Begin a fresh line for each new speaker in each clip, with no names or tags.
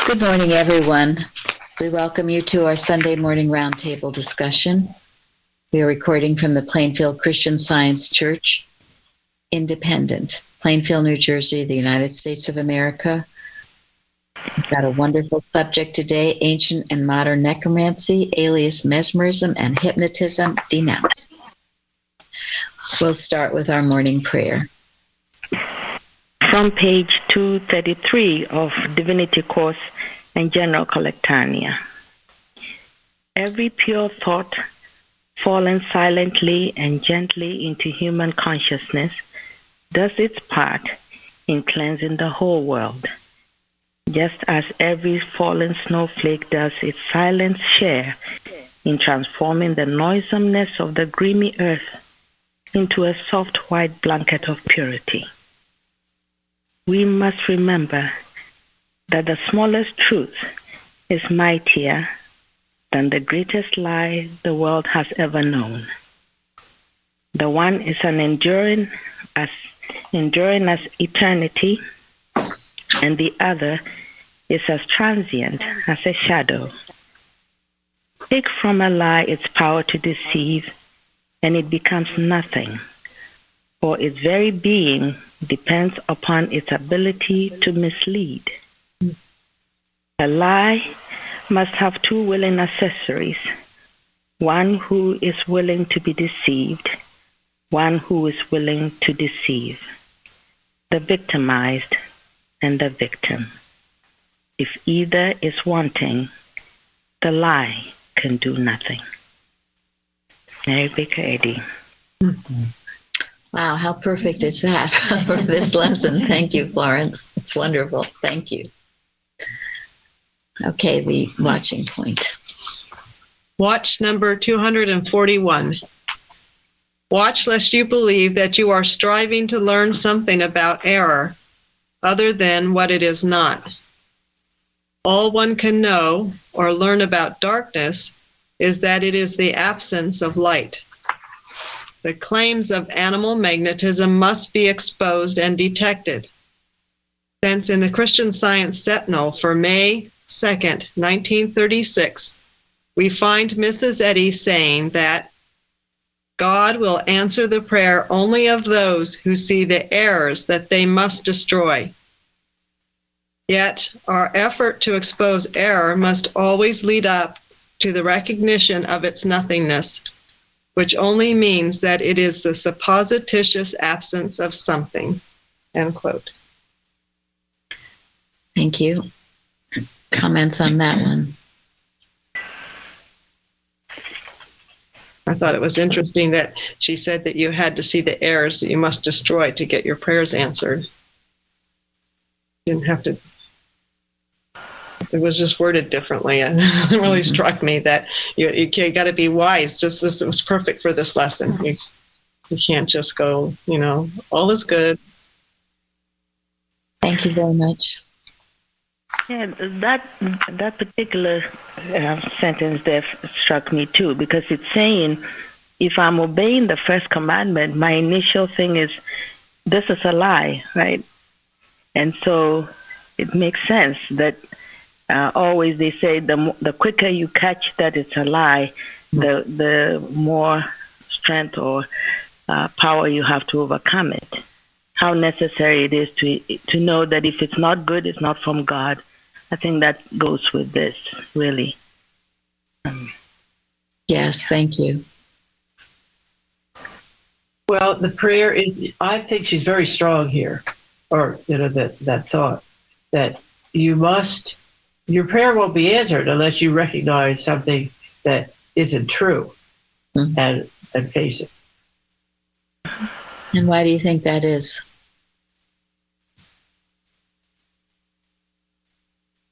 Good morning, everyone. We welcome you to our Sunday morning roundtable discussion. We are recording from the Plainfield Christian Science Church, Independent, Plainfield, New Jersey, the United States of America. We've got a wonderful subject today: ancient and modern necromancy, alias mesmerism and hypnotism denounced. We'll start with our morning prayer.
From page 233 of Divinity Course and General Collectania. Every pure thought fallen silently and gently into human consciousness does its part in cleansing the whole world, just as every fallen snowflake does its silent share in transforming the noisomeness of the grimy earth into a soft white blanket of purity. We must remember that the smallest truth is mightier than the greatest lie the world has ever known. The one is an enduring as eternity, and the other is as transient as a shadow. Take from a lie its power to deceive, and it becomes nothing, for its very being depends upon its ability to mislead. A lie must have two willing accessories: one who is willing to be deceived, one who is willing to deceive, the victimized and the victim. If either is wanting, the lie can do nothing. Mary Baker Eddy.
Mm-hmm. Wow, how perfect is that for this lesson? Thank you, Florence. It's wonderful. Thank you. Okay, the watching point.
Watch number 241. Watch lest you believe that you are striving to learn something about error other than what it is not. All one can know or learn about darkness is that it is the absence of light. The claims of animal magnetism must be exposed and detected. Since in the Christian Science Sentinel for May 2nd, 1936, we find Mrs. Eddy saying that God will answer the prayer only of those who see the errors that they must destroy. Yet, our effort to expose error must always lead up to the recognition of its nothingness, which only means that it is the supposititious absence of something. End quote.
Thank you. Comments on that one?
I thought it was interesting that she said that you had to see the errors that you must destroy to get your prayers answered. You didn't have to. It was just worded differently. It really struck me that you got to be wise. Just this, it was perfect for this lesson. You can't just go, all is good.
Thank you very much.
Yeah, that particular sentence there struck me too, because it's saying, if I'm obeying the first commandment, my initial thing is, this is a lie, right? And so it makes sense that always they say the quicker you catch that it's a lie, the more strength or power you have to overcome it. How necessary it is to know that if it's not good, it's not from God. I think that goes with this, really.
Yes, thank you.
Well, the prayer is, I think she's very strong here, or, that thought, that your prayer won't be answered unless you recognize something that isn't true and face it.
And why do you think that is?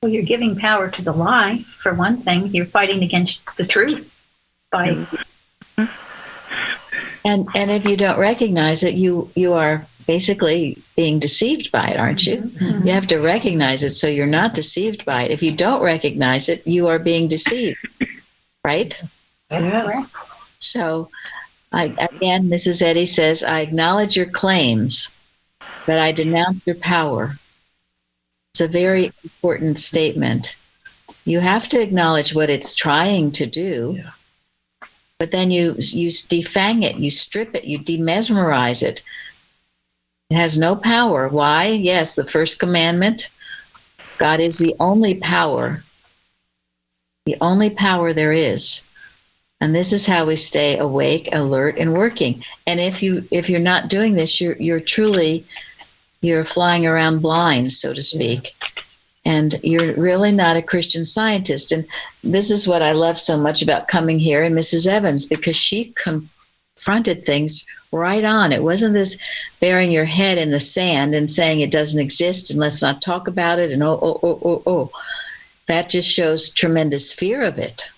Well, you're giving power to the lie, for one thing. You're fighting against the truth by...
And if you don't recognize it, you are basically being deceived by it, aren't you? Mm-hmm. You have to recognize it so you're not deceived by it. If you don't recognize it, you are being deceived, right?
Yeah.
So, again, Mrs. Eddy says, I acknowledge your claims, but I denounce your power. It's a very important statement. You have to acknowledge what it's trying to do, but then you defang it, you strip it, you demesmerize it. It has no power. Why? Yes, the first commandment. God is the only power there is. And this is how we stay awake, alert, and working. And if you're not doing this, you're flying around blind, so to speak. And you're really not a Christian Scientist. And this is what I love so much about coming here and Mrs. Evans, because she confronted things right on. It wasn't this burying your head in the sand and saying it doesn't exist and let's not talk about it and oh. That just shows tremendous fear of it.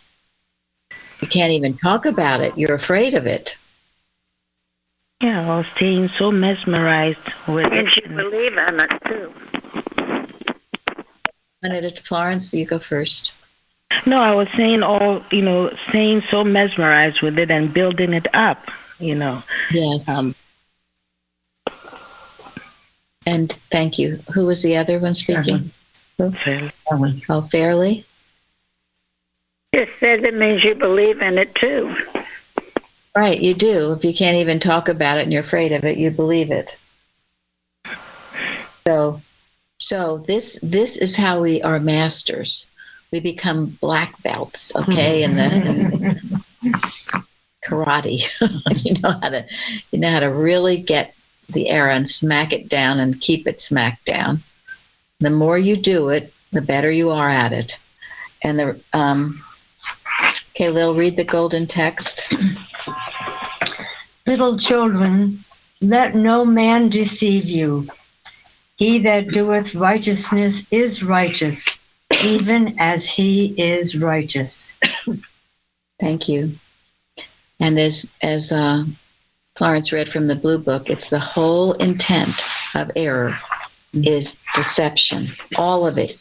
You can't even talk about it. You're afraid of it.
Yeah, I was staying so mesmerized with
And
it.
you believe in it, too.
Florence, you go first.
No, I was saying staying so mesmerized with it and building it up,
Yes. And thank you. Who was the other one speaking?
Fairly.
Oh, Fairly?
Just said it means you believe in it, too.
Right, you do. If you can't even talk about it and you're afraid of it, you believe it. So this is how we are masters. We become black belts, okay, in karate. you know how to really get the arrow and smack it down and keep it smacked down. The more you do it, the better you are at it. And okay, Lil, read the golden text.
Little children, let no man deceive you. He that doeth righteousness is righteous, even as he is righteous.
Thank you. And as Florence read from the Blue Book, it's the whole intent of error is deception. All of it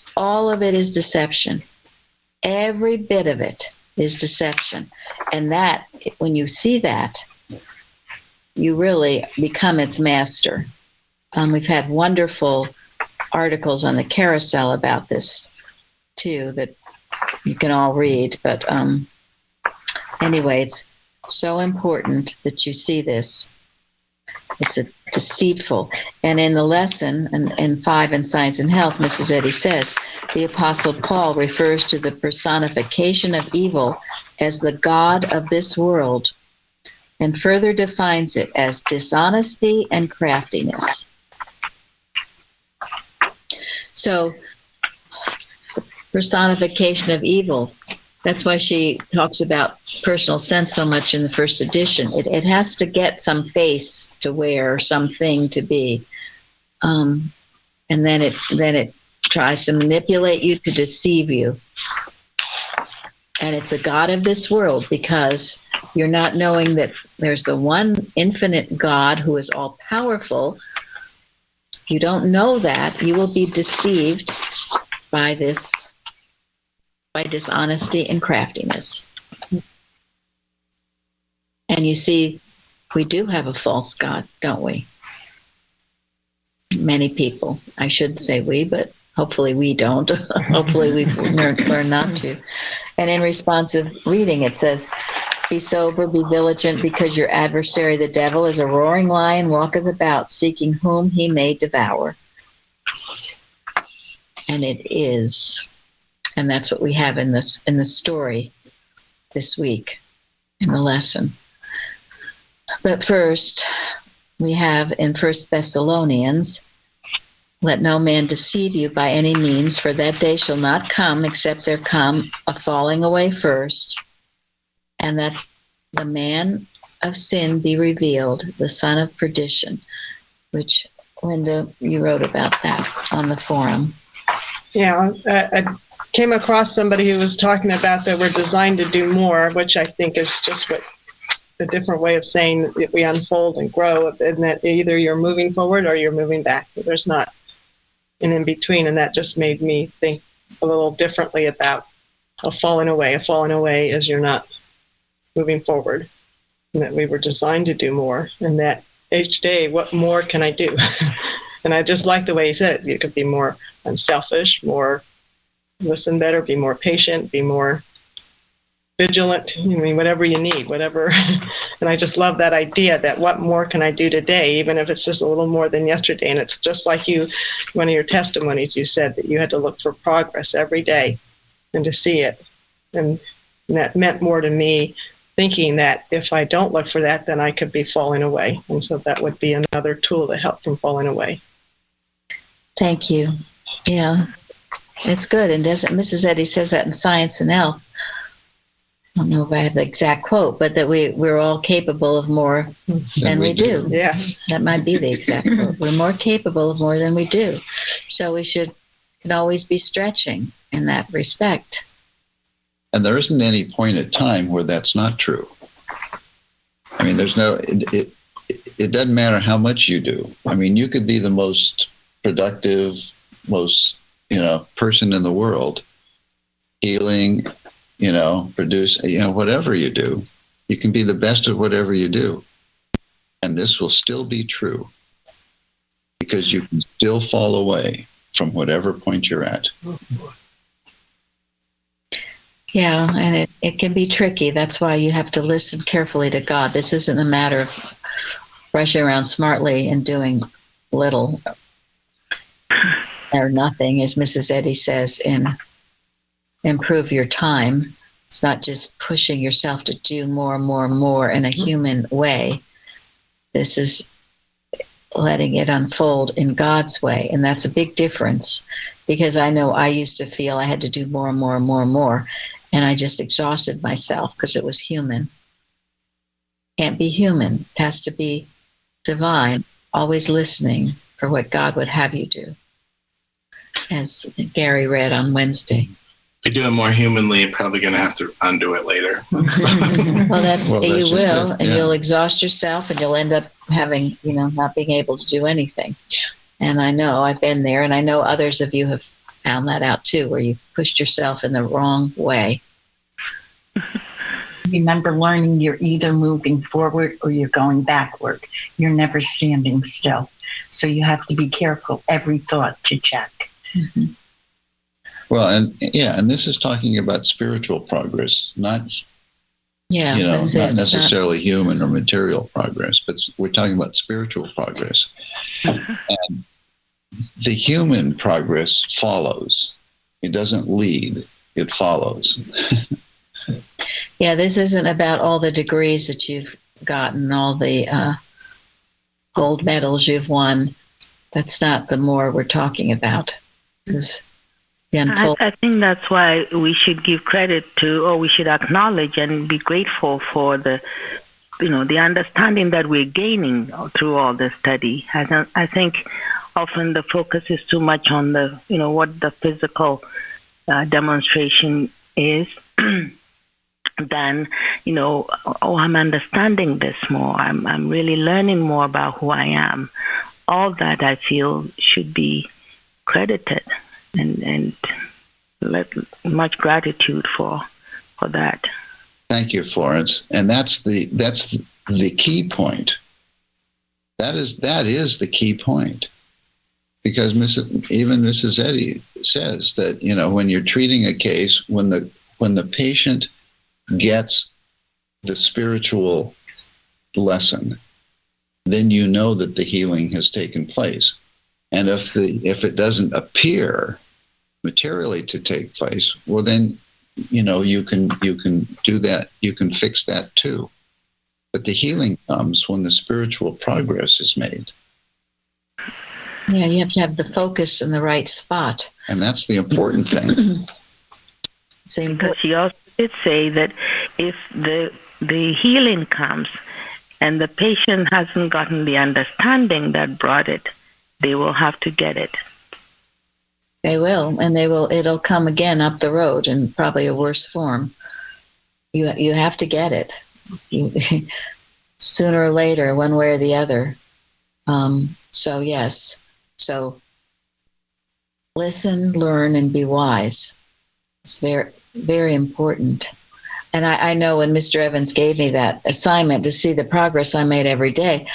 is deception. Every bit of it is deception. And that, when you see that, you really become its master. We've had wonderful articles on the carousel about this too that you can all read. But anyway, it's so important that you see this. It's a deceitful. And in the lesson, in 5 in Science and Health, Mrs. Eddy says, the Apostle Paul refers to the personification of evil as the god of this world, and further defines it as dishonesty and craftiness. So, personification of evil, that's why she talks about personal sense so much in the first edition. It has to get some face to wear, something to be. And then it tries to manipulate you, to deceive you. And it's a god of this world because you're not knowing that there's the one infinite God who is all powerful. If you don't know that, you will be deceived by dishonesty and craftiness. And you see, we do have a false God, don't we? Many people. I shouldn't say we, but hopefully we don't. Hopefully we've learned not to. And in responsive reading, it says, be sober, be vigilant, because your adversary, the devil, is a roaring lion, walketh about, seeking whom he may devour. And it is. And that's what we have in the story this week, in the lesson. But first, we have in 1 Thessalonians, let no man deceive you by any means, for that day shall not come, except there come a falling away first, and that the man of sin be revealed, the son of perdition, which, Linda, you wrote about that on the forum.
Yeah, I came across somebody who was talking about that we're designed to do more, which I think is just what a different way of saying that we unfold and grow, and that either you're moving forward or you're moving back. There's not an in-between, and that just made me think a little differently about a falling away. A falling away is you're not moving forward, and that we were designed to do more, and that each day, what more can I do? And I just like the way he said it. You could be more unselfish, more listen better, be more patient, be more vigilant, whatever you need, whatever. And I just love that idea that what more can I do today, even if it's just a little more than yesterday. And it's just like one of your testimonies, you said that you had to look for progress every day and to see it. And that meant more to me, thinking that if I don't look for that, then I could be falling away. And so that would be another tool to help from falling away.
Thank you. Yeah, it's good. And doesn't Mrs. Eddy says that in Science and Health? I don't know if I have the exact quote, but that we're all capable of more than we do.
Yes.
That might be the exact quote. We're more capable of more than we do. So we can always be stretching in that respect.
And there isn't any point in time where that's not true. I mean, it doesn't matter how much you do. I mean, you could be the most productive, most, person in the world, healing, produce, whatever you do, you can be the best at whatever you do. And this will still be true because you can still fall away from whatever point you're at.
Yeah, and it can be tricky. That's why you have to listen carefully to God. This isn't a matter of rushing around smartly and doing little or nothing, as Mrs. Eddy says in Improve Your Time. It's not just pushing yourself to do more and more and more in a human way. This is letting it unfold in God's way. And that's a big difference, because I know I used to feel I had to do more and more and more and more. And I just exhausted myself because it was human. Can't be human. It has to be divine, always listening for what God would have you do, as Gary read on Wednesday.
If you do it more humanly, you're probably going to have to undo it later.
You will, and you'll exhaust yourself, and you'll end up having, not being able to do anything. And I know I've been there, and I know others of you have found that out too, where you pushed yourself in the wrong way.
Remember, learning, you're either moving forward or you're going backward. You're never standing still. So you have to be careful every thought to check.
Mm-hmm.
Well, and this is talking about spiritual progress, not not necessarily human or material progress, but we're talking about spiritual progress. And the human progress follows. It doesn't lead, it follows.
Yeah, this isn't about all the degrees that you've gotten, all the gold medals you've won. That's not the more we're talking about.
I think that's why we should give credit to, or we should acknowledge and be grateful for the understanding that we're gaining through all this study. I think often the focus is too much on the, what the physical demonstration is. Then, I'm understanding this more. I'm really learning more about who I am. All that I feel should be credited, and much gratitude for that.
Thank you, Florence. And that's the key point. That is the key point. Because even Mrs. Eddy says that, when you're treating a case, when the patient gets the spiritual lesson, then you know that the healing has taken place. And if it doesn't appear materially to take place, well then, you can do that, you can fix that too. But the healing comes when the spiritual progress is made.
Yeah, you have to have the focus in the right spot.
And that's the important thing.
Because she also did say that if the healing comes and the patient hasn't gotten the understanding that brought it, they will have to get it.
They will, and it'll come again up the road in probably a worse form. You have to get it. Sooner or later, one way or the other. So yes. So listen, learn, and be wise. It's very, very important. And I know when Mr. Evans gave me that assignment to see the progress I made every day,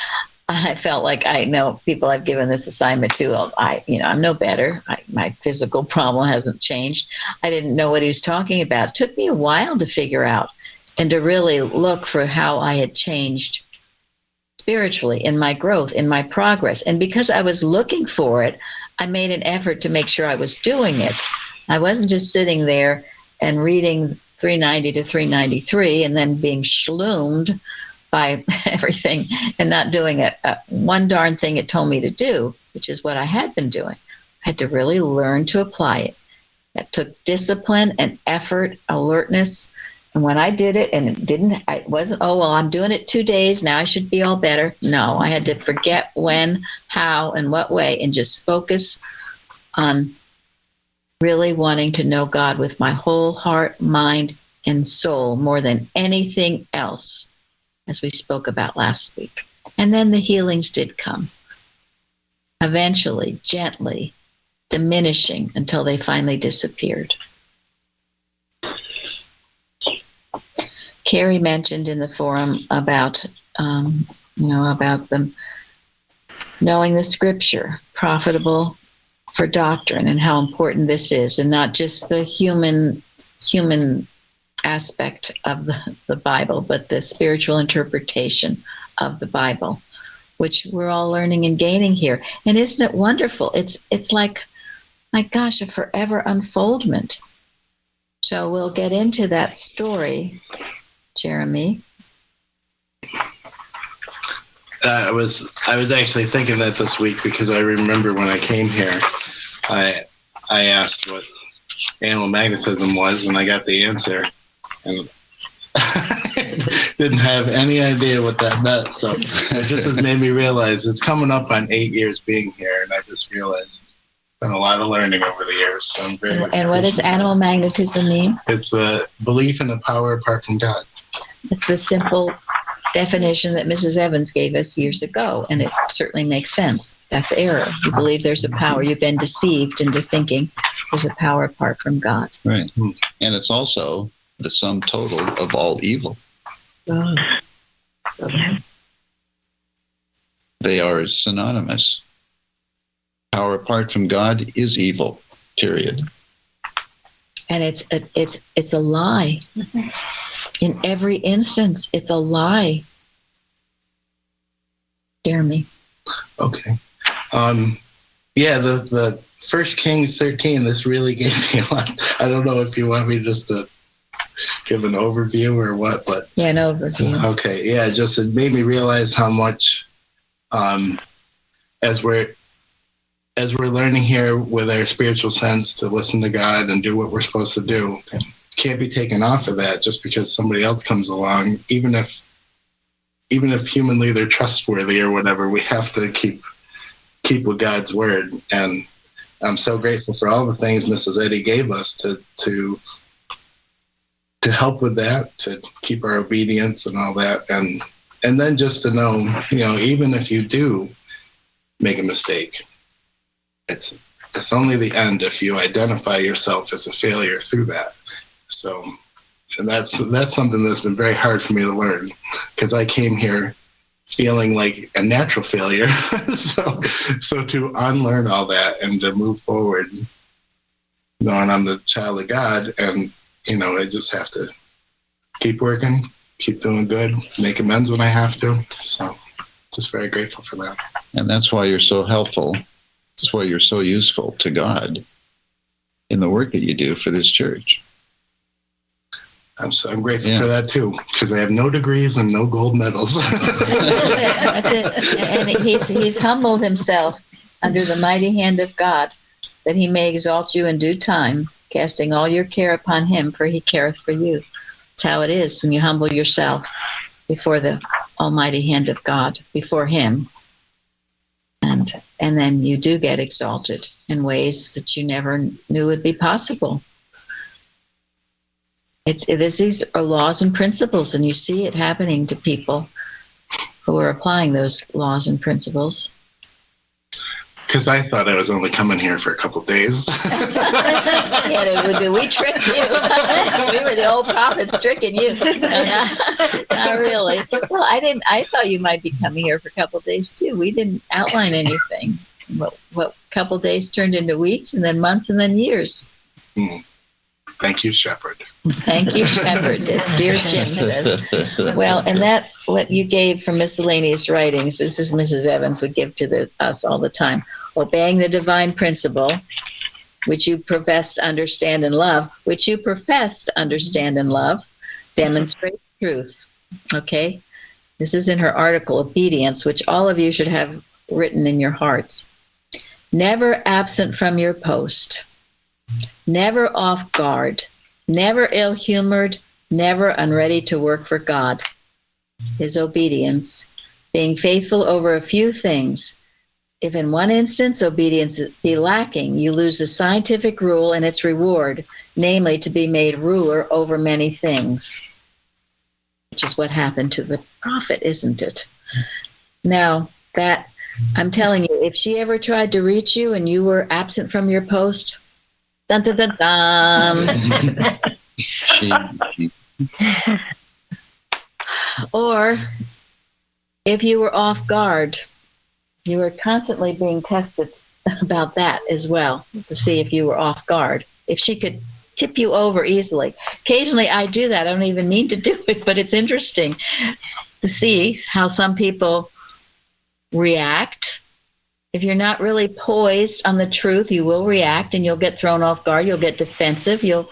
I felt like I know people I've given this assignment to. I'm no better. My physical problem hasn't changed. I didn't know what he was talking about. It took me a while to figure out and to really look for how I had changed spiritually in my growth, in my progress. And because I was looking for it, I made an effort to make sure I was doing it. I wasn't just sitting there and reading 390 to 393 and then being shloomed by everything and not doing one darn thing it told me to do, which is what I had been doing. I had to really learn to apply it. That took discipline and effort, alertness. And when I did it, and it wasn't, oh, well, I'm doing it 2 days, now I should be all better. No, I had to forget when, how, and what way, and just focus on really wanting to know God with my whole heart, mind, and soul more than anything else, as we spoke about last week. And then the healings did come. Eventually, gently, diminishing until they finally disappeared. Carrie mentioned in the forum about, about them knowing the scripture, profitable for doctrine, and how important this is, and not just the human aspect of the Bible, but the spiritual interpretation of the Bible, which we're all learning and gaining here. And isn't it wonderful? It's like, my gosh, a forever unfoldment. So we'll get into that story. Jeremy?
I was actually thinking that this week because I remember when I came here, I asked what animal magnetism was, and I got the answer, and didn't have any idea what that meant. So it just has made me realize it's coming up on 8 years being here, and I just realized done a lot of learning over the years. So I'm very
and what does animal magnetism mean?
It's a belief in a power apart from God.
It's the simple definition that Mrs. Evans gave us years ago, and it certainly makes sense. That's error. You believe there's a power. You've been deceived into thinking there's a power apart from God.
Right. And it's also the sum total of all evil.
Oh.
They are synonymous. Power apart from God is evil, period.
And it's a lie. In every instance, it's a lie. Jeremy.
Okay. The 1 Kings 13, this really gave me a lot. I don't know if you want me just to give an overview or what, but...
Yeah, an overview.
Okay, yeah, just it made me realize how much, as we're learning here with our spiritual sense to listen to God and do what we're supposed to do, can't be taken off of that just because somebody else comes along, even if humanly they're trustworthy or whatever. We have to keep with God's word. And I'm so grateful for all the things Mrs. Eddy gave us to help with that, to keep our obedience and all that, and then just to know, even if you do make a mistake, it's only the end if you identify yourself as a failure through that. So, and that's something that's been very hard for me to learn, because I came here feeling like a natural failure. so to unlearn all that and to move forward, knowing I'm the child of God, and I just have to keep working, keep doing good, make amends when I have to. So, just very grateful for that.
And that's why you're so helpful. That's why you're so useful to God in the work that you do for this church.
I'm grateful for that too, because I have no degrees and no gold medals.
That's it. And he's humbled himself under the mighty hand of God, that he may exalt you in due time, casting all your care upon him, for he careth for you. That's how it is when you humble yourself before the almighty hand of God, before him. And then you do get exalted in ways that you never knew would be possible. These are laws and principles, and you see it happening to people who are applying those laws and principles.
Because I thought I was only coming here for a couple days.
We tricked you. We were the old prophets tricking you. Not really. Well, I thought you might be coming here for a couple days too. We didn't outline anything. What couple days turned into weeks, and then months, and then years.
Thank you, Shepherd.
Thank you, Shepherd, as dear Jim says. Well, and that, what you gave from miscellaneous writings, this is Mrs. Evans would give to us all the time. Obeying the divine principle, which you profess to understand and love, demonstrates truth. Okay? This is in her article, Obedience, which all of you should have written in your hearts. Never absent from your post. Never off guard, never ill-humored, never unready to work for God. His obedience, being faithful over a few things. If in one instance obedience be lacking, you lose the scientific rule and its reward, namely to be made ruler over many things. Which is what happened to the prophet, isn't it? Now, that, I'm telling you, if she ever tried to reach you and you were absent from your post, dun, dun, dun, dun. Or if you were off guard, you were constantly being tested about that as well, to see if you were off guard. If she could tip you over easily. Occasionally I do that. I don't even mean to do it, but it's interesting to see how some people react. If you're not really poised on the truth, you will react and you'll get thrown off guard. You'll get defensive. You'll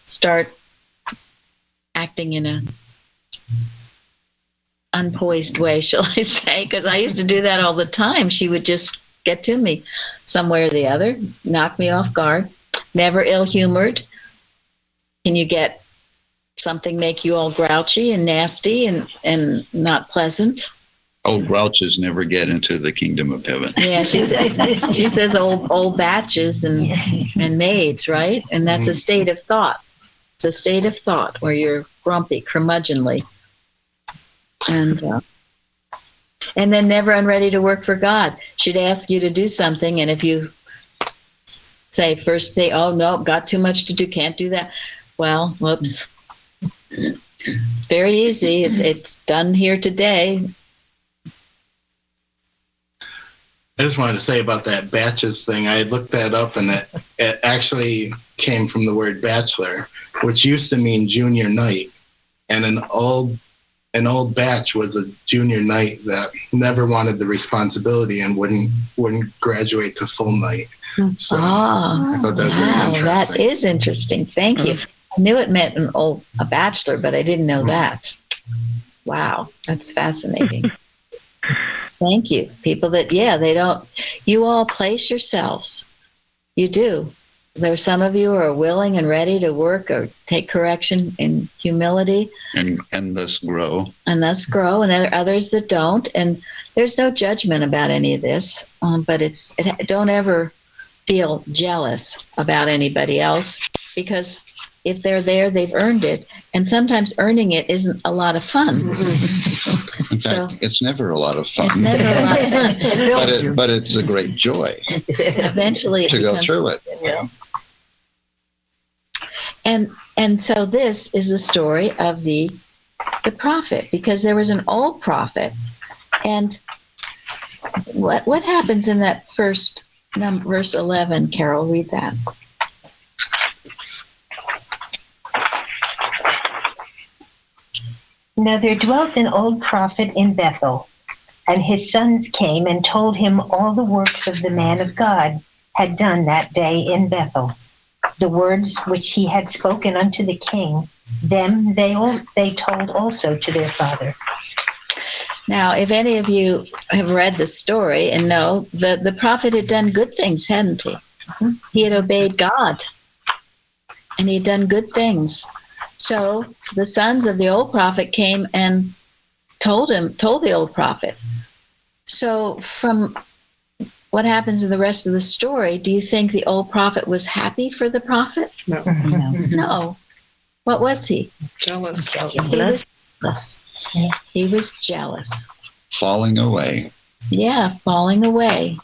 start acting in a unpoised way, shall I say, because I used to do that all the time. She would just get to me some way or the other, knock me off guard. Never ill-humored. Can you get something make you all grouchy and nasty and not pleasant?
Old grouches never get into the kingdom of heaven.
Yeah, she says old batches and maids, right? And that's a state of thought. It's a state of thought where you're grumpy, curmudgeonly. And then never unready to work for God. She'd ask you to do something, and if you say first day, oh no, got too much to do, can't do that. Well, whoops. It's very easy. It's done here today.
I just wanted to say about that batches thing. I had looked that up, and it actually came from the word bachelor, which used to mean junior knight. And an old batch was a junior knight that never wanted the responsibility and wouldn't graduate to full knight. So I thought that was really interesting.
That is interesting. Thank you. I knew it meant a bachelor, but I didn't know that. Wow, that's fascinating. Thank you. People that, they don't, you all place yourselves. You do. There are some of you who are willing and ready to work or take correction in humility.
And thus grow.
And there are others that don't. And there's no judgment about any of this. But don't ever feel jealous about anybody else, because if they're there, they've earned it. And sometimes earning it isn't a lot of fun.
In fact, it's never a lot of fun.
It's never a lot of fun.
but it's a great joy.
Eventually
to go through it.
Yeah. And so this is the story of the prophet, because there was an old prophet. And what happens in that first verse 11, Carol, read that.
Now there dwelt an old prophet in Bethel, and his sons came and told him all the works of the man of God had done that day in Bethel. The words which he had spoken unto the king, them they told also to their father.
Now, if any of you have read the story and know, the prophet had done good things, hadn't he? Mm-hmm. He had obeyed God, and he had done good things. So the sons of the old prophet came and told the old prophet. So from what happens in the rest of the story, do you think the old prophet was happy for the prophet? No. What was he?
Jealous.
He was jealous. He was jealous.
Falling away.
Yeah, falling away.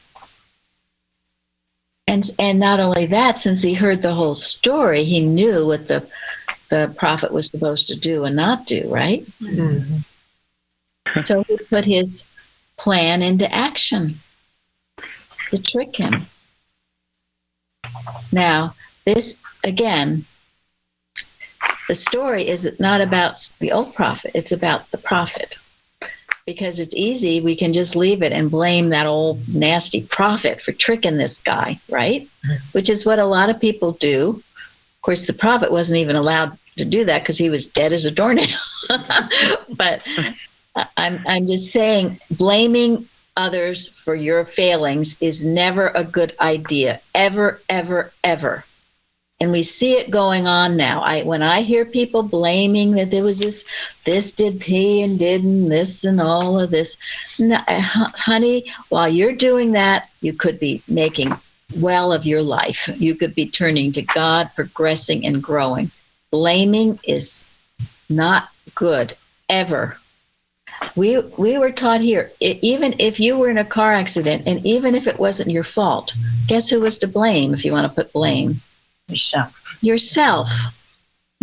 And not only that, since he heard the whole story, he knew what the prophet was supposed to do and not do, right? So he put his plan into action to trick him. Now, this, again, the story is not about the old prophet, it's about the prophet. Because it's easy, we can just leave it and blame that old nasty prophet for tricking this guy, right? Which is what a lot of people do. Of course, the prophet wasn't even allowed to do that because he was dead as a doornail. But I'm just saying, blaming others for your failings is never a good idea, ever, ever, ever. And we see it going on now. When I hear people blaming that there was this did he and didn't, this and all of this. No, honey, while you're doing that, you could be making well of your life. You could be turning to God, progressing and growing. Blaming is not good, ever. We were taught here, even if you were in a car accident and even if it wasn't your fault, guess who was to blame if you want to put blame? Yourself.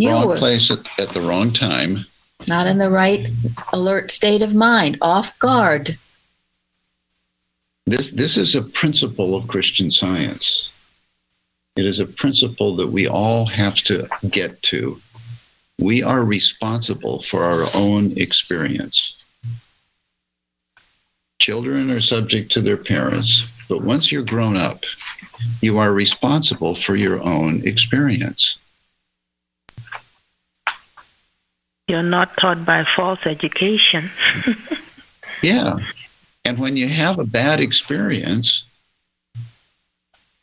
Wrong place at the wrong time.
Not in the right alert state of mind, off guard.
This is a principle of Christian Science. It is a principle that we all have to get to. We are responsible for our own experience. Children are subject to their parents, but once you're grown up, you are responsible for your own experience.
You're not taught by false education.
Yeah. And when you have a bad experience,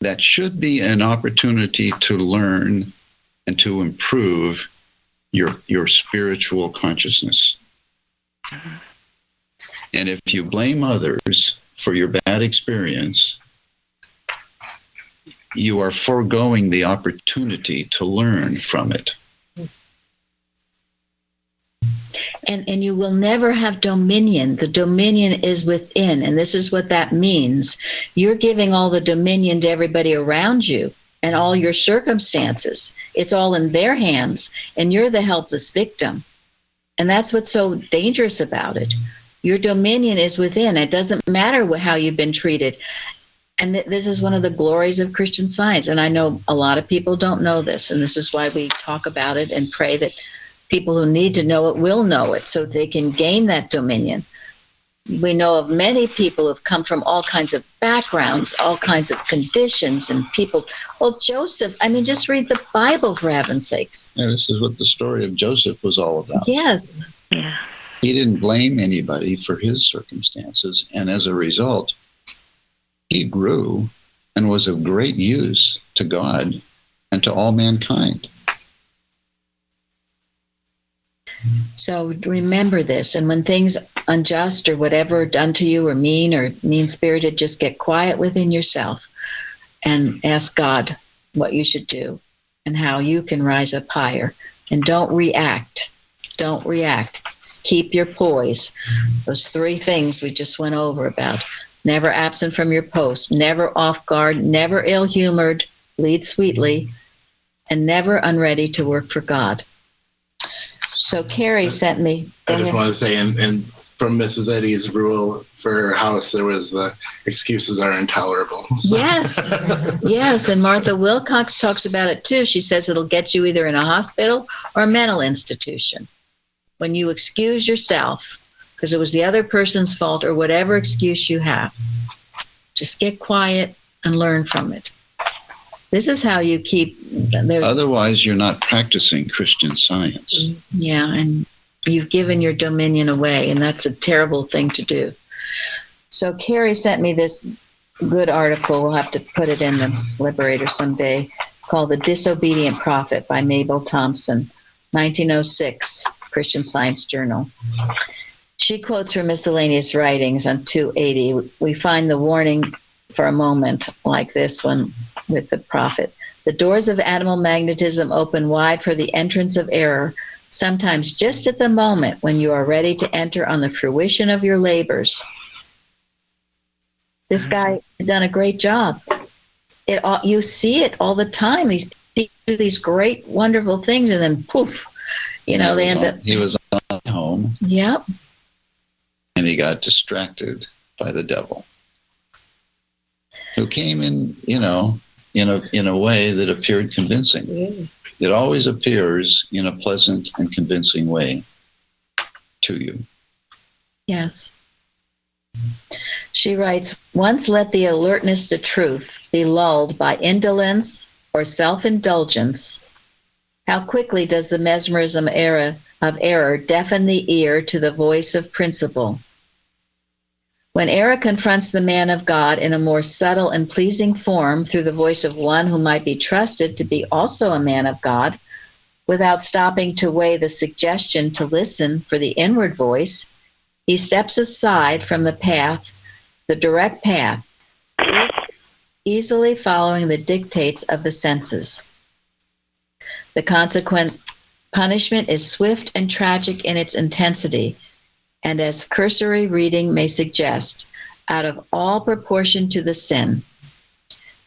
that should be an opportunity to learn and to improve your spiritual consciousness. And if you blame others for your bad experience, you are foregoing the opportunity to learn from it.
And you will never have dominion. The dominion is within, and this is what that means. You're giving all the dominion to everybody around you and all your circumstances. It's all in their hands, and you're the helpless victim. And that's what's so dangerous about it. Your dominion is within. It doesn't matter how you've been treated. And this is one of the glories of Christian Science. And I know a lot of people don't know this, and this is why we talk about it and pray that people who need to know it will know it so they can gain that dominion. We know of many people who have come from all kinds of backgrounds, all kinds of conditions, and people. Well, Joseph, I mean, just read the Bible, for heaven's sakes.
Yeah, this is what the story of Joseph was all about.
Yes.
Yeah.
He didn't blame anybody for his circumstances, and as a result, he grew and was of great use to God and to all mankind.
So remember this, and when things unjust or whatever done to you or mean-spirited, just get quiet within yourself and ask God what you should do and how you can rise up higher. And don't react. Don't react. Keep your poise. Those 3 things we just went over about. Never absent from your post, never off guard, never ill-humored, lead sweetly, and never unready to work for God. So Carrie sent me.
I just want to say, and from Mrs. Eddy's rule for her house, there was the excuses are intolerable. So.
Yes, yes. And Martha Wilcox talks about it too. She says it'll get you either in a hospital or a mental institution. When you excuse yourself because it was the other person's fault or whatever excuse you have, just get quiet and learn from it. This is how you keep...
Otherwise, you're not practicing Christian Science.
Yeah, and you've given your dominion away, and that's a terrible thing to do. So Carrie sent me this good article. We'll have to put it in the Liberator someday, called The Disobedient Prophet by Mabel Thompson, 1906, Christian Science Journal. She quotes from miscellaneous writings on 280. We find the warning for a moment like this one with the prophet. The doors of animal magnetism open wide for the entrance of error, sometimes just at the moment when you are ready to enter on the fruition of your labors. This guy had done a great job. you see it all the time. These people do these great, wonderful things, and then poof, they end up.
He was on home.
Yep.
And he got distracted by the devil, who came in, in a way that appeared convincing.
Yeah.
It always appears in a pleasant and convincing way to you.
Yes. She writes, once let the alertness to truth be lulled by indolence or self-indulgence, how quickly does the mesmerism of error deafen the ear to the voice of principle. When error confronts the man of God in a more subtle and pleasing form through the voice of one who might be trusted to be also a man of God, without stopping to weigh the suggestion to listen for the inward voice, he steps aside from the path, the direct path, easily following the dictates of the senses. The consequent punishment is swift and tragic in its intensity, and as cursory reading may suggest, out of all proportion to the sin.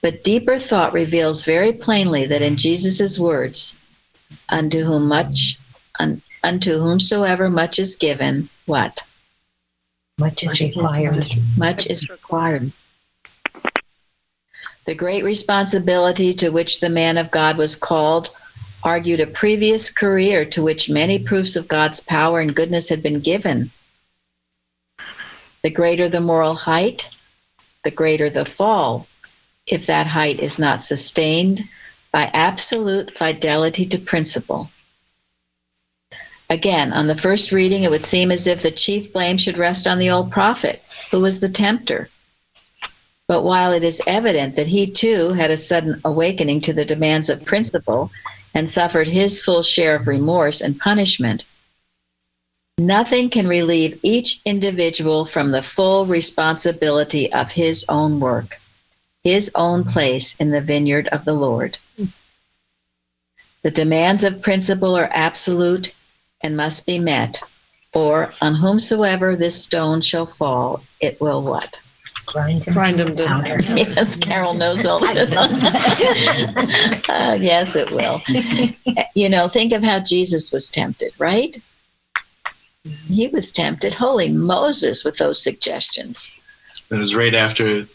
But deeper thought reveals very plainly that in Jesus' words, unto whomsoever much is given, what?
Much is required.
Much is required. The great responsibility to which the man of God was called argued a previous career to which many proofs of God's power and goodness had been given. The greater the moral height, the greater the fall, if that height is not sustained by absolute fidelity to principle. Again, on the first reading, it would seem as if the chief blame should rest on the old prophet, who was the tempter. But while it is evident that he too had a sudden awakening to the demands of principle and suffered his full share of remorse and punishment, nothing can relieve each individual from the full responsibility of his own work, his own place in the vineyard of the Lord. The demands of principle are absolute and must be met, or on whomsoever this stone shall fall, it will what?
Grind
them to powder.
Yes, Carol knows all this. Yes, it will. Think of how Jesus was tempted, right? He was tempted. Holy Moses, with those suggestions.
It was right after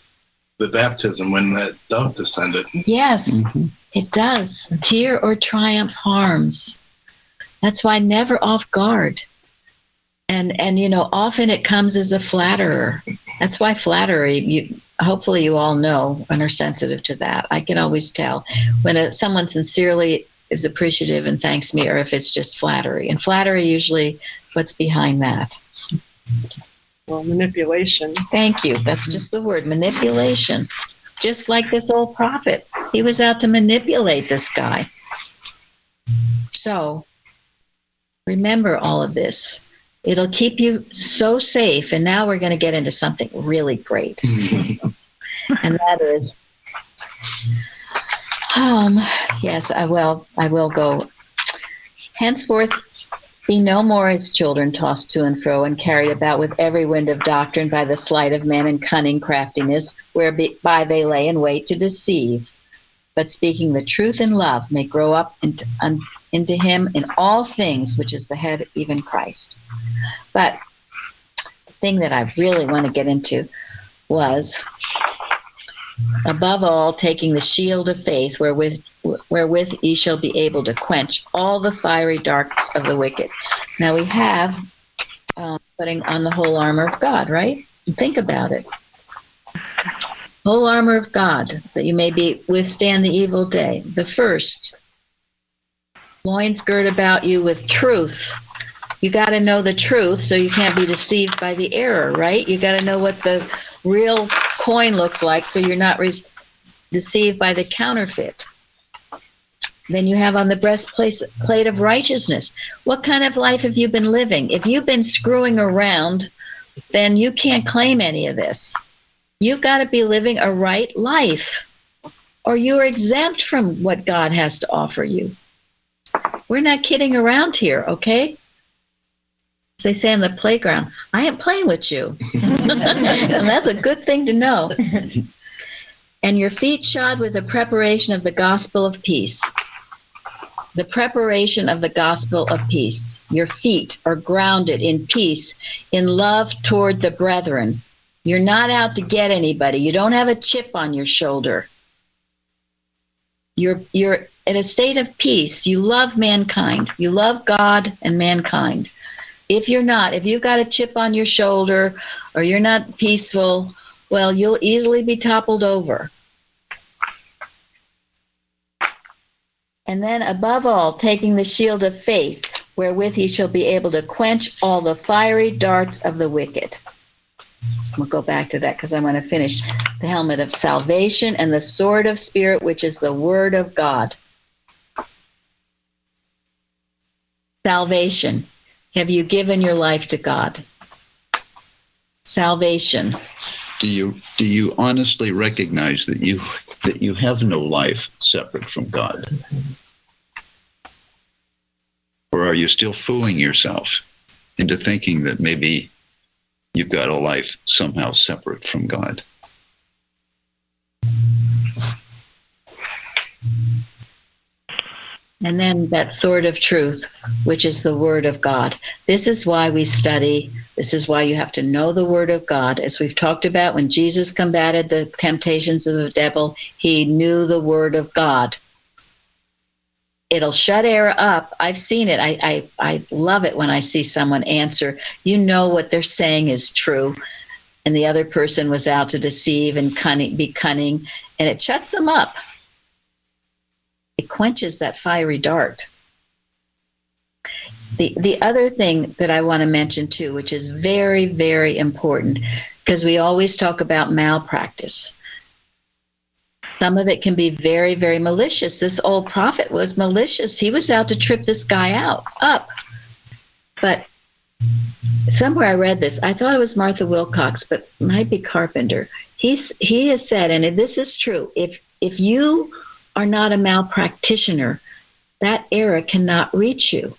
the baptism when that dove descended.
Yes, It does. Tear or triumph harms. That's why never off guard. And often it comes as a flatterer. That's why flattery, hopefully you all know and are sensitive to that. I can always tell when someone sincerely is appreciative and thanks me, or if it's just flattery. And flattery usually, what's behind that?
Well, manipulation.
Thank you. That's just the word, manipulation. Just like this old prophet. He was out to manipulate this guy. So, remember all of this. It'll keep you so safe. And now we're going to get into something really great. And that is, yes, I will go. Henceforth, be no more as children tossed to and fro and carried about with every wind of doctrine by the sleight of men and cunning craftiness, whereby they lay in wait to deceive. But speaking the truth in love may grow up into him in all things, which is the head, even Christ. But the thing that I really want to get into was, above all, taking the shield of faith, wherewith ye shall be able to quench all the fiery darts of the wicked. Now we have putting on the whole armor of God, right? Think about it. Whole armor of God, that you may withstand the evil day. The first, loins girt about you with truth. You got to know the truth so you can't be deceived by the error, right? You got to know what the real coin looks like so you're not deceived by the counterfeit. Then you have on the breastplate of righteousness. What kind of life have you been living? If you've been screwing around, then you can't claim any of this. You've got to be living a right life, or you're exempt from what God has to offer you. We're not kidding around here, okay? As they say on the playground, I ain't playing with you. And that's a good thing to know. And your feet shod with the preparation of the gospel of peace. The preparation of the gospel of peace. Your feet are grounded in peace, in love toward the brethren. You're not out to get anybody. You don't have a chip on your shoulder. You're in a state of peace. You love mankind. You love God and mankind. If you've got a chip on your shoulder or you're not peaceful, well, you'll easily be toppled over. And then above all, taking the shield of faith, wherewith ye shall be able to quench all the fiery darts of the wicked. We'll go back to that because I want to finish. The helmet of salvation and the sword of spirit, which is the word of God. Salvation. Have you given your life to God? Salvation.
Do you honestly recognize that you have no life separate from God? Or are you still fooling yourself into thinking that maybe you've got a life somehow separate from God?
And then that sword of truth, which is the word of God. This is why we study. This is why you have to know the word of God. As we've talked about, when Jesus combated the temptations of the devil, he knew the word of God. It'll shut error up. I've seen it. I love it when I see someone answer. You know what they're saying is true. And the other person was out to deceive and be cunning. And it shuts them up. It quenches that fiery dart. The other thing that I want to mention too, which is very, very important, because we always talk about malpractice. Some of it can be very, very malicious. This old prophet was malicious. He was out to trip this guy up. But somewhere I read this. I thought it was Martha Wilcox, but it might be Carpenter. He has said, and this is true, if you are not a malpractitioner, that error cannot reach you.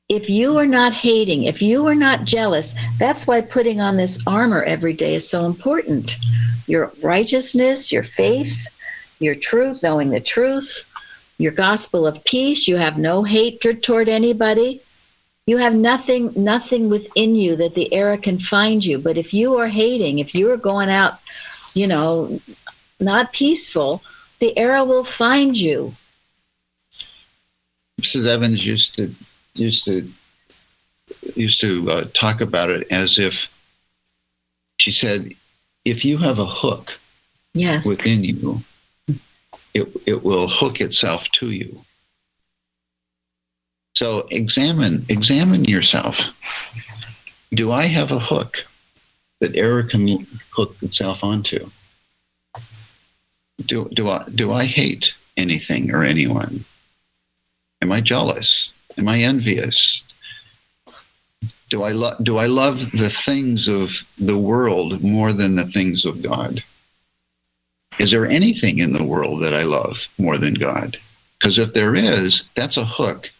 If you are not hating, if you are not jealous, that's why putting on this armor every day is so important. Your righteousness, your faith, your truth, knowing the truth, your gospel of peace. You have no hatred toward anybody. You have nothing within you that the error can find you. But if you are hating, if you are going out, not peaceful, the error will find you.
Mrs. Evans used to talk about it as if she said, if you have a hook within you, it will hook itself to you. So examine yourself. Do I have a hook that error can hook itself onto? Do I hate anything or anyone? Am I jealous? Am I envious? Do I love the things of the world more than the things of God? Is there anything in the world that I love more than God? Because if there is, that's a hook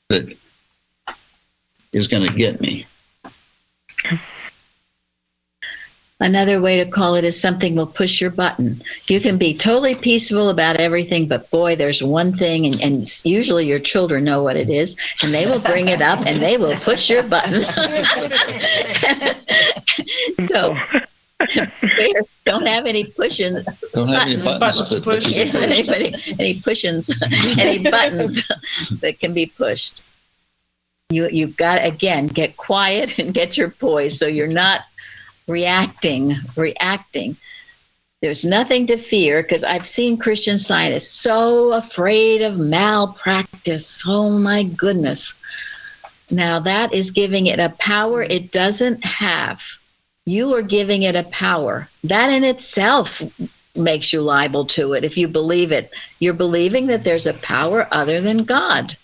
that is going to get me.
Another way to call it is something will push your button. You can be totally peaceful about everything, but boy, there's one thing, and usually your children know what it is, and they will bring it up and they will push your button. So don't have any pushing.
Don't have any buttons to push.
Any pushings, any buttons that can be pushed. You've got to, again, get quiet and get your poise so you're not reacting. There's nothing to fear, because I've seen Christian Scientists so afraid of malpractice. Oh my goodness. Now that is giving it a power it doesn't have. You are giving it a power. That in itself makes you liable to it if you believe it. You're believing that there's a power other than God.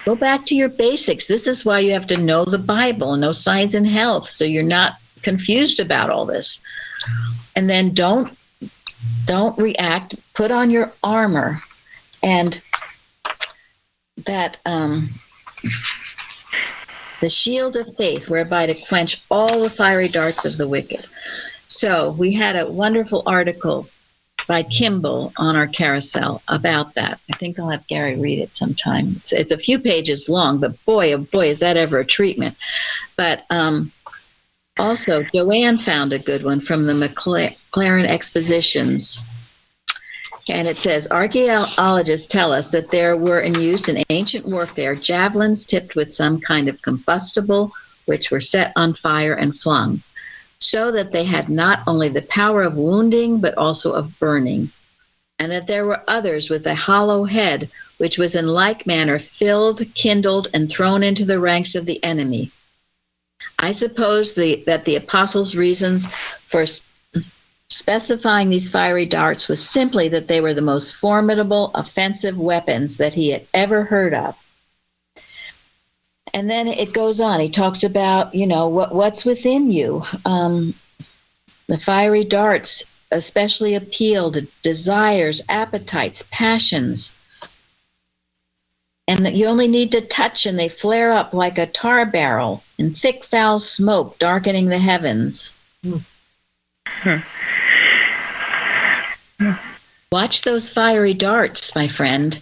Go back to your basics. This is why you have to know the Bible and know science and health, so you're not confused about all this. And then don't react. Put on your armor, and that the shield of faith, whereby to quench all the fiery darts of the wicked. So we had a wonderful article by Kimball on our carousel about that. I think I'll have Gary read it sometime. It's a few pages long, but boy, oh boy, is that ever a treatment. But also, Joanne found a good one from the McLaren Expositions. And it says, archaeologists tell us that there were in use in ancient warfare javelins tipped with some kind of combustible, which were set on fire and flung, so that they had not only the power of wounding, but also of burning. And that there were others with a hollow head, which was in like manner filled, kindled, and thrown into the ranks of the enemy. I suppose that the apostles' reasons for specifying these fiery darts was simply that they were the most formidable offensive weapons that he had ever heard of. And then it goes on. He talks about, what's within you. The fiery darts especially appeal to desires, appetites, passions. And that you only need to touch and they flare up like a tar barrel in thick, foul smoke darkening the heavens. Watch those fiery darts, my friend.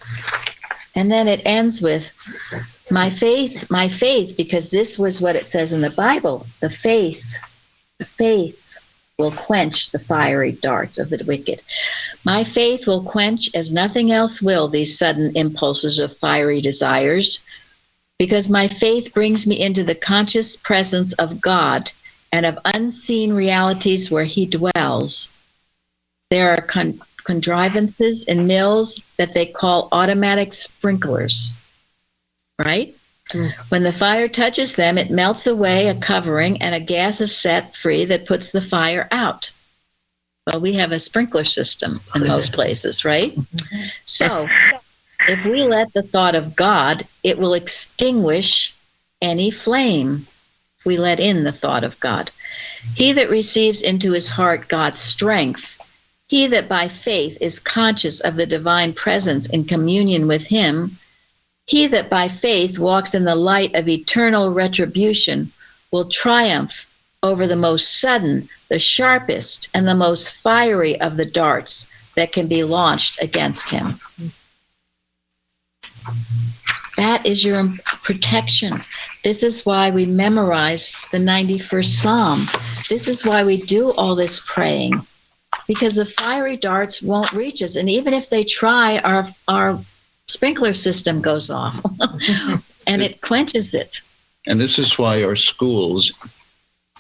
And then it ends with, my faith, because this was what it says in the Bible. The faith will quench the fiery darts of the wicked. My faith will quench as nothing else will these sudden impulses of fiery desires, because my faith brings me into the conscious presence of God and of unseen realities where he dwells. There are contrivances in mills that they call automatic sprinklers, right? When the fire touches them, it melts away a covering and a gas is set free that puts the fire out. Well, we have a sprinkler system in most places, right? So if we let the thought of God, it will extinguish any flame. We let in the thought of God. He that receives into his heart God's strength, he that by faith is conscious of the divine presence in communion with him, he that by faith walks in the light of eternal retribution will triumph over the most sudden, the sharpest, and the most fiery of the darts that can be launched against him. That is your protection. This is why we memorize the 91st Psalm. This is why we do all this praying, because the fiery darts won't reach us. And even if they try, our sprinkler system goes off and it quenches it.
And this is why our schools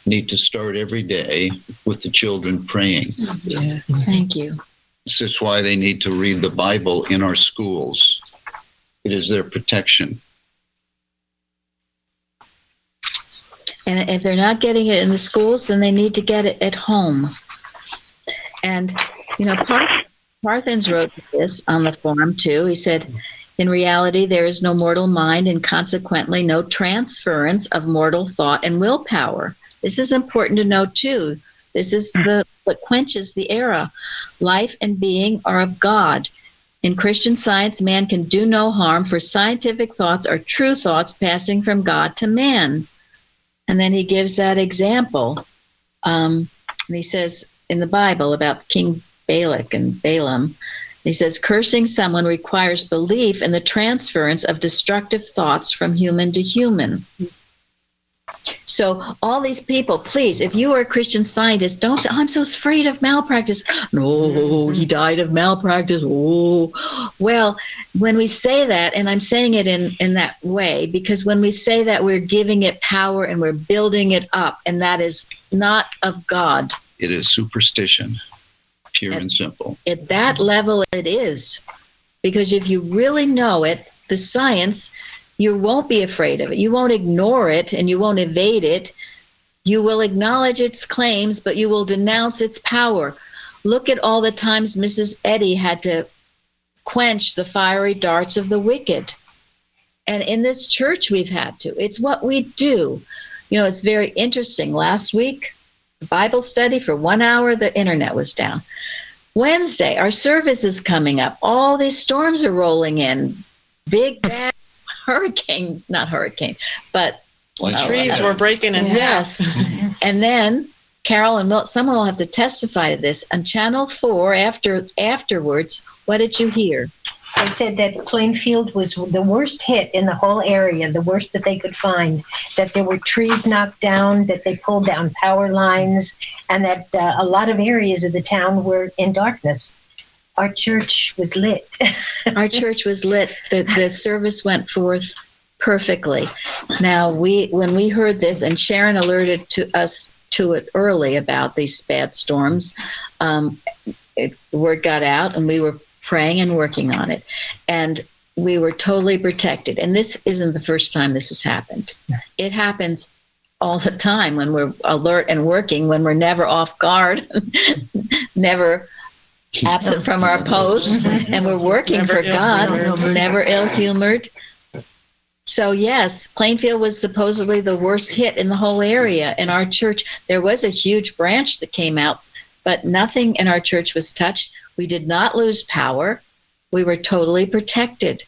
need to start every day with the children praying.
Yeah. Thank you.
This is why they need to read the Bible in our schools. It is their protection.
And if they're not getting it in the schools, then they need to get it at home. And, Parthens wrote this on the forum too. He said, in reality, there is no mortal mind and consequently no transference of mortal thought and willpower. This is important to know too. This is what quenches the error. Life and being are of God. In Christian Science, man can do no harm, for scientific thoughts are true thoughts passing from God to man. And then he gives that example. And he says in the Bible about King Balak and Balaam, he says, cursing someone requires belief in the transference of destructive thoughts from human to human. So all these people, please, if you are a Christian Scientist, don't say, I'm so afraid of malpractice. No, he died of malpractice. Oh, well, when we say that, and I'm saying it in that way, because when we say that, we're giving it power and we're building it up, and that is not of God.
It is superstition, pure and simple.
At that level, it is. Because if you really know it, the science, you won't be afraid of it. You won't ignore it and you won't evade it. You will acknowledge its claims, but you will denounce its power. Look at all the times Mrs. Eddy had to quench the fiery darts of the wicked. And in this church, we've had to. It's what we do. It's very interesting. Last week, Bible study for 1 hour, the internet was down. Wednesday, our service is coming up. All these storms are rolling in. Big, bad
trees were breaking in half.
Yes. And then Carol, and someone will have to testify to this. On Channel 4, afterwards, what did you hear?
I said that Plainfield was the worst hit in the whole area, the worst that they could find, that there were trees knocked down, that they pulled down power lines, and that a lot of areas of the town were in darkness. Our church was lit.
Our church was lit. The service went forth perfectly. Now, when we heard this, and Sharon alerted us to it early about these bad storms, word got out, and we were praying and working on it. And we were totally protected. And this isn't the first time this has happened. It happens all the time when we're alert and working, when we're never off guard, never absent from our posts, and we're working for God, never ill-humored. So yes, Plainfield was supposedly the worst hit in the whole area. In our church, there was a huge branch that came out, but nothing in our church was touched. We did not lose power. We were totally protected.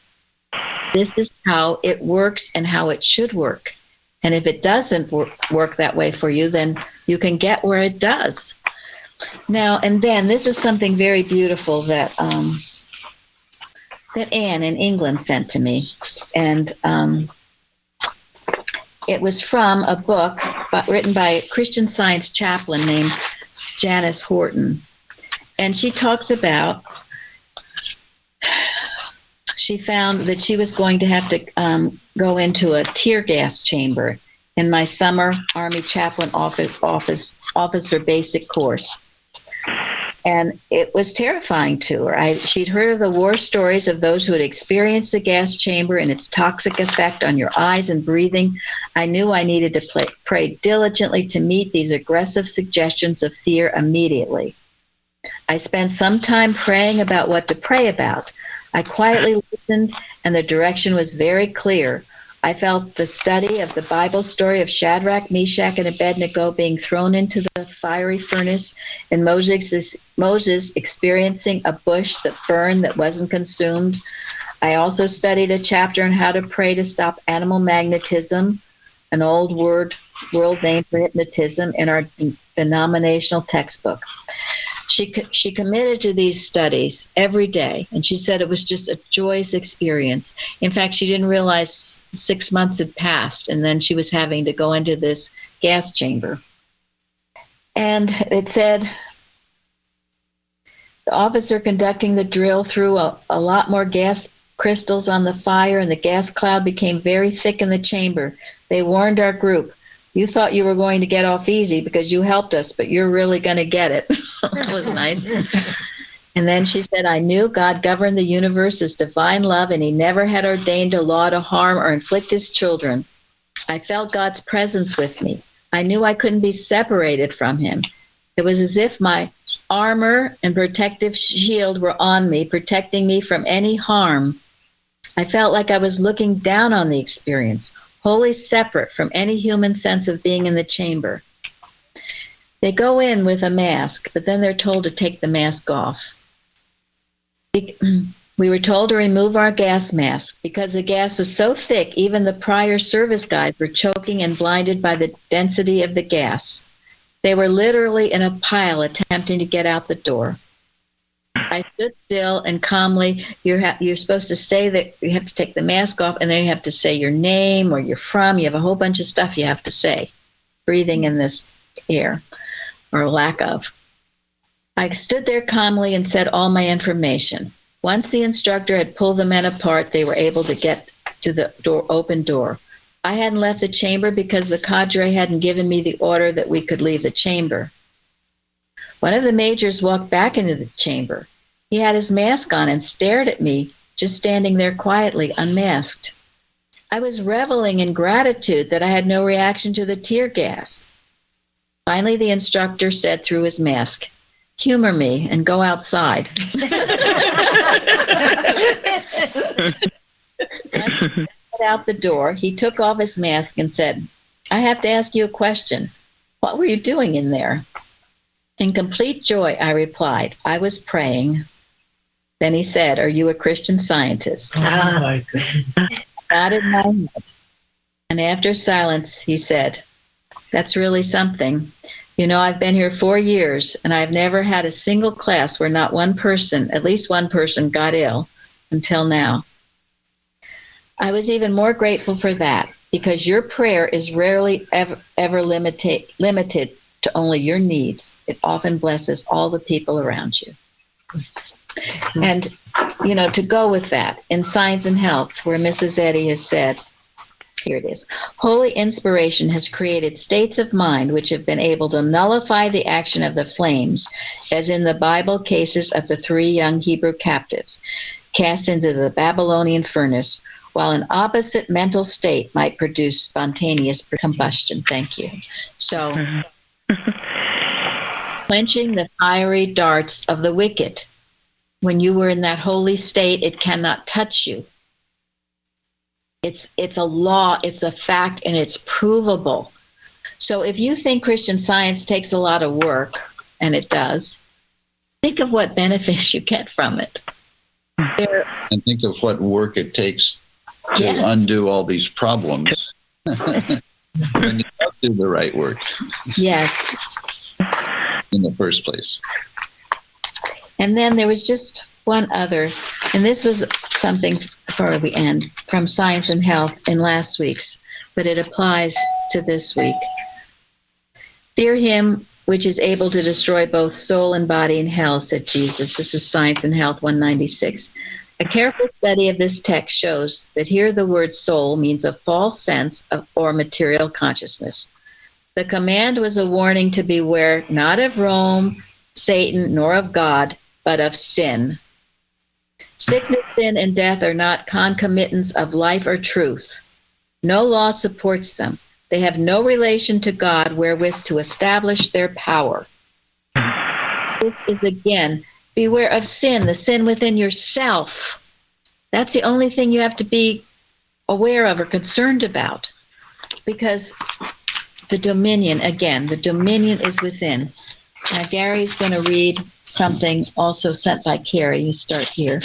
This is how it works and how it should work. And if it doesn't work that way for you, then you can get where it does. Now, and then this is something very beautiful that Anne in England sent to me. And it was from a book written by a Christian Science chaplain named Janice Horton. And she talks about, she found that she was going to have to go into a tear gas chamber in my summer Army chaplain officer basic course. And it was terrifying to her. She'd heard of the war stories of those who had experienced the gas chamber and its toxic effect on your eyes and breathing. I knew I needed to pray diligently to meet these aggressive suggestions of fear immediately. I spent some time praying about what to pray about. I quietly listened, and the direction was very clear. I felt the study of the Bible story of Shadrach, Meshach, and Abednego being thrown into the fiery furnace, and Moses experiencing a bush that burned that wasn't consumed. I also studied a chapter on how to pray to stop animal magnetism, an old world name for hypnotism, in our denominational textbook. She committed to these studies every day, and she said it was just a joyous experience. In fact, she didn't realize 6 months had passed, and then she was having to go into this gas chamber. And it said, the officer conducting the drill threw a lot more gas crystals on the fire, and the gas cloud became very thick in the chamber. They warned our group, you thought you were going to get off easy because you helped us, but you're really going to get it. That was nice. And then she said, I knew God governed the universe as divine love, and he never had ordained a law to harm or inflict his children. I felt God's presence with me. I knew I couldn't be separated from him. It was as if my armor and protective shield were on me, protecting me from any harm. I felt like I was looking down on the experience, wholly separate from any human sense of being in the chamber. They go in with a mask, but then they're told to take the mask off. We were told to remove our gas mask because the gas was so thick, even the prior service guys were choking and blinded by the density of the gas. They were literally in a pile attempting to get out the door. I stood still and calmly. You're supposed to say that you have to take the mask off, and then you have to say your name, where you're from. You have a whole bunch of stuff you have to say, breathing in this air, or lack of. I stood there calmly and said all my information. Once the instructor had pulled the men apart, they were able to get to the open door. I hadn't left the chamber because the cadre hadn't given me the order that we could leave the chamber. One of the majors walked back into the chamber. He had his mask on and stared at me, just standing there quietly, unmasked. I was reveling in gratitude that I had no reaction to the tear gas. Finally, the instructor said through his mask, humor me and go outside. Once he got out the door, he took off his mask and said, I have to ask you a question. What were you doing in there? In complete joy, I replied, I was praying. Then he said, are you a Christian Scientist?
Oh, my goodness.
Nodded my head. And after silence, he said, that's really something. You know, I've been here 4 years, and I've never had a single class where not one person, at least one person, got ill until now. I was even more grateful for that, because your prayer is rarely ever limited to only your needs. It often blesses all the people around you. And, you know, to go with that, in Science and Health, where Mrs. Eddy has said, here it is, holy inspiration has created states of mind which have been able to nullify the action of the flames, as in the Bible cases of the 3 young Hebrew captives cast into the Babylonian furnace, while an opposite mental state might produce spontaneous combustion. Thank you. So, quenching the fiery darts of the wicked. When you were in that holy state, it cannot touch you. It's a law, it's a fact, and it's provable. So if you think Christian Science takes a lot of work, and it does, think of what benefits you get from it.
And think of what work it takes to undo all these problems. When you don't do the right work.
Yes.
In the first place.
And then there was just one other, and this was something before we end, from Science and Health in last week's, but it applies to this week. Fear him which is able to destroy both soul and body in hell, said Jesus. This is Science and Health 196. A careful study of this text shows that here the word soul means a false sense of or material consciousness. The command was a warning to beware not of Rome, Satan, nor of God, but of sin. Sickness, sin, and death are not concomitants of life or truth. No law supports them. They have no relation to God wherewith to establish their power. This is, again, beware of sin, the sin within yourself. That's the only thing you have to be aware of or concerned about. Because the dominion is within. Now, Gary's going to read something also sent by Carrie. You start here.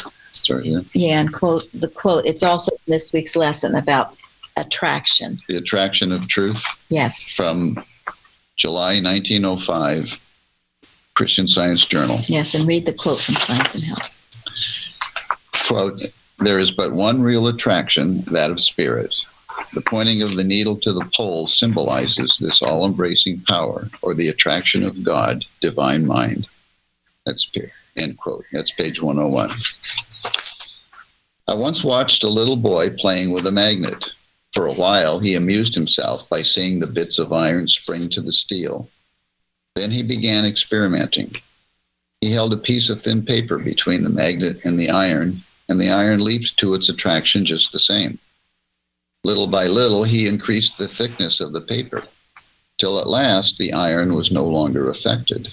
Yeah, and quote. It's also this week's lesson about attraction.
The attraction of truth.
Yes.
From July 1905, Christian Science Journal.
Yes, and read the quote from Science and Health.
Quote, there is but one real attraction, that of spirit. The pointing of the needle to the pole symbolizes this all-embracing power, or the attraction of God, divine mind. That's end quote. That's page 101. I once watched a little boy playing with a magnet. For a while, he amused himself by seeing the bits of iron spring to the steel. Then he began experimenting. He held a piece of thin paper between the magnet and the iron leaped to its attraction just the same. Little by little, he increased the thickness of the paper, till at last the iron was no longer affected.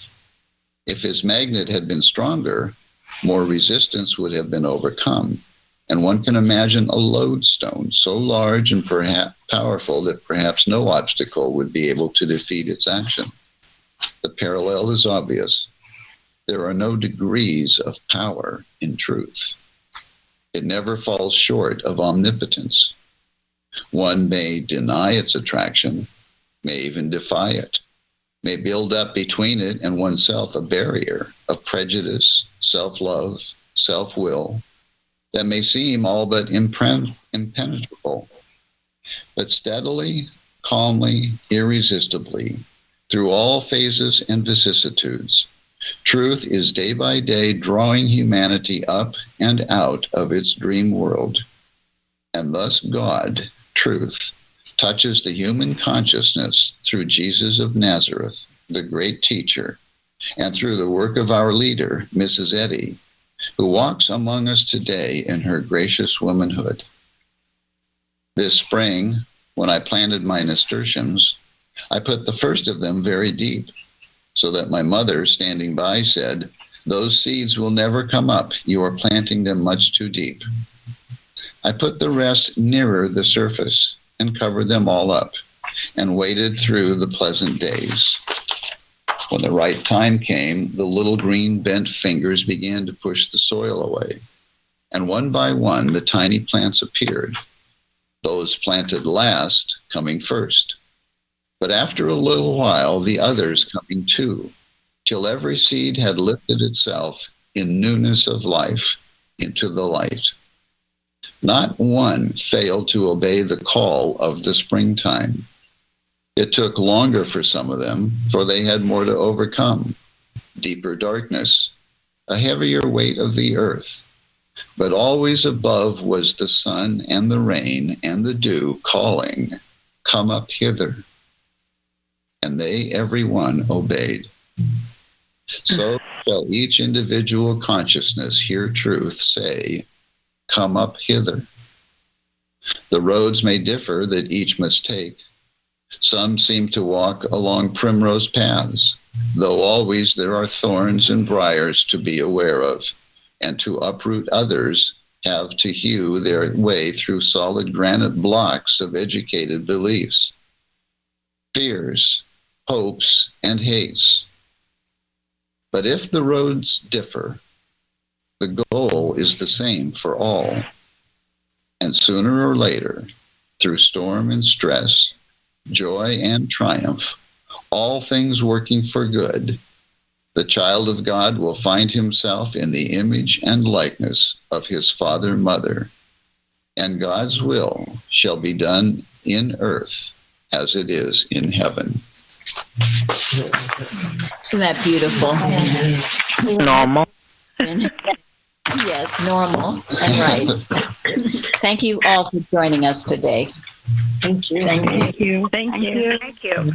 If his magnet had been stronger, more resistance would have been overcome, and one can imagine a lodestone so large and perhaps powerful that perhaps no obstacle would be able to defeat its action. The parallel is obvious. There are no degrees of power in truth. It never falls short of omnipotence. One may deny its attraction, may even defy it, may build up between it and oneself a barrier of prejudice, self-love, self-will, that may seem all but impenetrable. But steadily, calmly, irresistibly, through all phases and vicissitudes, truth is day by day drawing humanity up and out of its dream world. And thus God, truth, touches the human consciousness through Jesus of Nazareth, the great teacher, and through the work of our leader, Mrs. Eddy, who walks among us today in her gracious womanhood. This spring, when I planted my nasturtiums, I put the first of them very deep, so that my mother, standing by, said, "Those seeds will never come up. You are planting them much too deep." I put the rest nearer the surface and covered them all up and waited through the pleasant days. When the right time came, the little green bent fingers began to push the soil away, and one by one the tiny plants appeared, those planted last coming first. But after a little while, the others coming too, till every seed had lifted itself in newness of life into the light. Not one failed to obey the call of the springtime. It took longer for some of them, for they had more to overcome. Deeper darkness, a heavier weight of the earth. But always above was the sun and the rain and the dew calling, "Come up hither." And they, every one, obeyed. So shall each individual consciousness hear truth say, "Come up hither." The roads may differ that each must take. Some seem to walk along primrose paths, though always there are thorns and briars to be aware of, and to uproot others have to hew their way through solid granite blocks of educated beliefs, fears, hopes, and hates. But if the roads differ, the goal is the same for all. And sooner or later, through storm and stress, joy and triumph, all things working for good, the child of God will find himself in the image and likeness of his father and mother, and God's will shall be done in earth as it is in heaven.
Isn't that beautiful?
Normal.
Yes, normal and right. Thank you all for joining us today.
Thank you.
Thank you.
Thank you. Thank you.